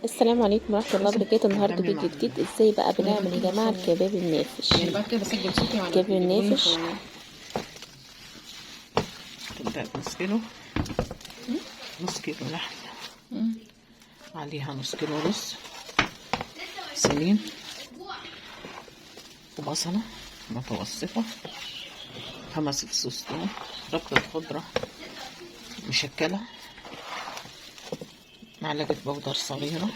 السلام عليكم ورحمة الله وبركاته. النهاردة فيديو جديد. ازاي بقى بنعمل يا جماعة الكباب النافش؟ الكباب النافش تبدأ نص كيلو لحمة، عليها نص كيلو رز سليم، وبصلة متوسطة، 5 فصوص توم، ربطة خضرة مشكلة، معلقة بودر صغيرة،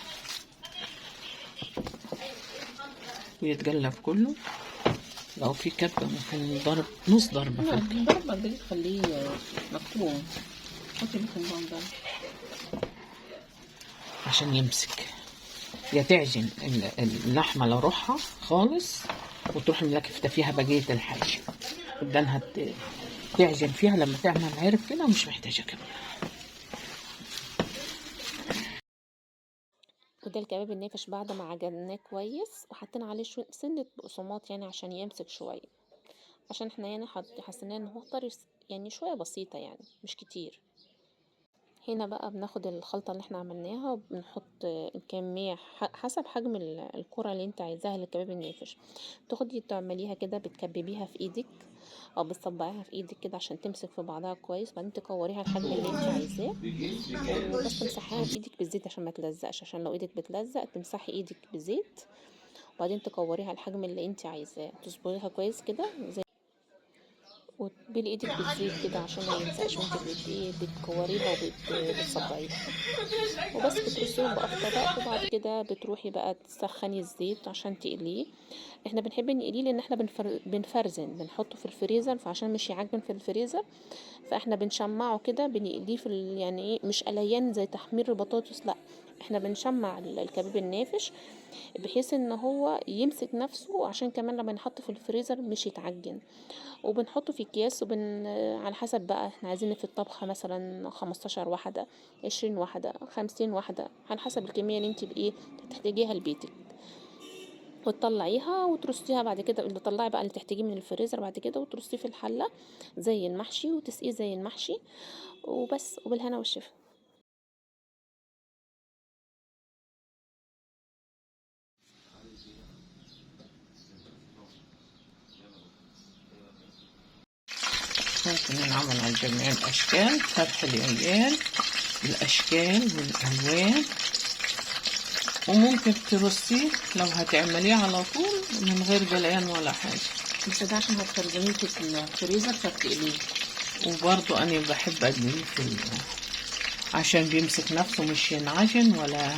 ويتقلب كله. لو في كبة ممكن ضرب نص ضربة في الكبة. ضربة دي تخليه مفروم. حطي لكم بندر عشان يمسك، يا تعجن اللحمة لروحها خالص وتروح ملكفتة فيها بقية الحاجة، بدنها تعجن فيها. لما تعمل عرق كده مش محتاجة كمان. وده الكباب النافش بعد ما عجناه كويس وحطينا عليه شوية سنة بقسماط يعني عشان يمسك شوية، عشان احنا يعني حسينا ان هو طري يعني شوية بسيطة يعني مش كتير. هنا بقى بناخد الخلطة اللي احنا عملناها وبنحط الكمية حسب حجم الكرة اللي انت عايزاها للكباب النافش. تاخدي تعمليها كده، بتكببيها في ايدك او بتصبعيها في ايدك كده عشان تمسك في بعضها كويس، بعدين تكوريها الحجم اللي انت عايزاه وبس تمسحيها بايدك بالزيت عشان ما تلزقش، عشان لو ايدك بتلزق تمسحي ايدك بزيت وبعدين تكوريها الحجم اللي انت عايزاه، تصبريها كويس كده وتبلي ايدك بالزيت كده عشان ما يلزقش وانت بتكوريها وبتصبعيها وبس. بترصيهم بقى في طبق وبعد كده بتروحي بقى تسخني الزيت عشان تقليه. احنا بنحب نقليه لان احنا بنفرزن بنحطه في الفريزر، فعشان مش يعجن في الفريزر فاحنا بنشمعه كده، بنقليه في يعني ايه، مش قليان زي تحمير البطاطس، لا احنا بنشمع الكباب النافش بحيث ان هو يمسك نفسه، عشان كمان لما ينحط في الفريزر مش يتعجن. وبنحطه في اكياس على حسب بقى احنا عايزين في الطبخة مثلا 15 واحدة، 20 واحدة، 50 واحدة، على حسب الكمية اللي انت بايه تحتاجيها لبيتك. وتطلعيها وترصيها بعد كده، اللي تطلعي بقى اللي تحتاجيه من الفريزر بعد كده وترصيه في الحلة زي المحشي وتسقيه زي المحشي وبس. وبالهنا والشفا. ممكن نعمل على جميع الأشكال، فتح العيال الأشكال والألوان، وممكن ترصيه لو هتعمليه على طول من غير جليان ولا حاجة. بس ده عشان هتخرجيه في الفريزر فبتقليه. وبرضو أنا بحب أقليه عشان بيمسك نفسه، مش ينعجن ولا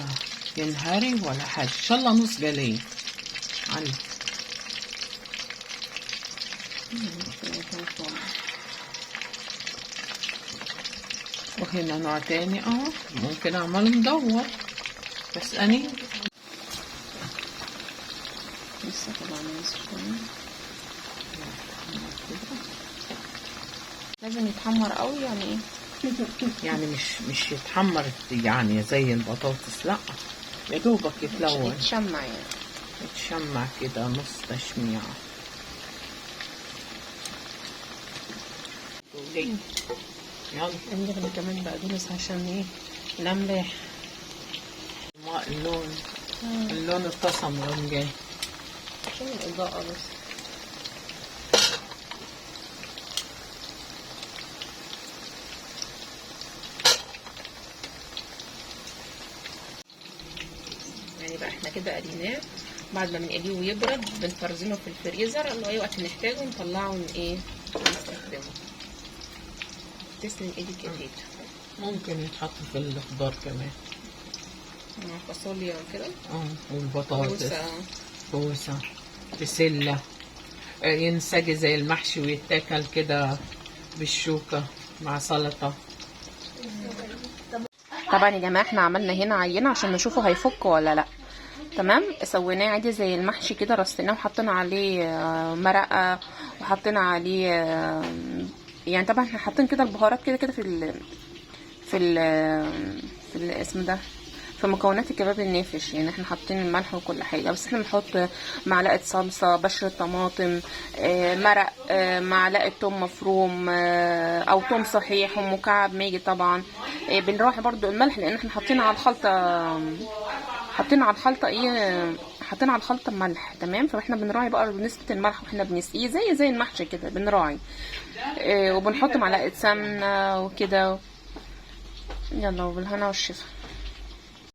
ينهري ولا حاجة. إن شاء الله نص قليه علي. وهنا نوع تاني ممكن أعمل مدور، بس أني لسه طبعا شوية لازم يتحمر قوي يعني ايه يعني مش يتحمر يعني زي البطاطس، لا يا دوبك يتلون، يتشمع يعني، يتشمع كده نص تشميع. يلا نغلي كمان بقدونس عشان ايه نملح اللون اتقسم لون جاي عشان الإضاءة بس. يعني بقى احنا كده قليناه، بعد ما بنقليه ويبرد بنفرزنه في الفريزر اللي اي وقت نحتاجه نطلعه نستخدمه. تسلم ايدك يا تيتا. ممكن يتحط في الخضار كمان مع فاصوليا وكده والبطاطس، كوسة، بسلة، ينسجي زي المحشي ويتاكل كده بالشوكة مع سلطة. طبعا يا جماعه احنا عملنا هنا عينه عشان نشوفه هيفك ولا لا. تمام، سويناه عادي زي المحشي كده، رصيناه وحطينا عليه مرقه وحطينا عليه يعني طبعا احنا حاطين كده البهارات كده كده في ال في الاسم ده، في مكونات الكباب النافش. يعني احنا حاطين الملح وكل حاجه، بس احنا بنحط معلقه صلصه، بشره طماطم، مرق، معلقه توم مفروم او توم صحيح ومكعب ماجي طبعا. بنروح برضو الملح لان احنا حاطين على الخلطه حاطين على الخلطه ايه، حاطين على الخلطه ملح. تمام. فاحنا بنراعي بقى نسبه الملح واحنا بنسقيه زي المحشي كده بنراعي. وبنحط معلقه سمنه وكده. يلا وبالهنا والشفا.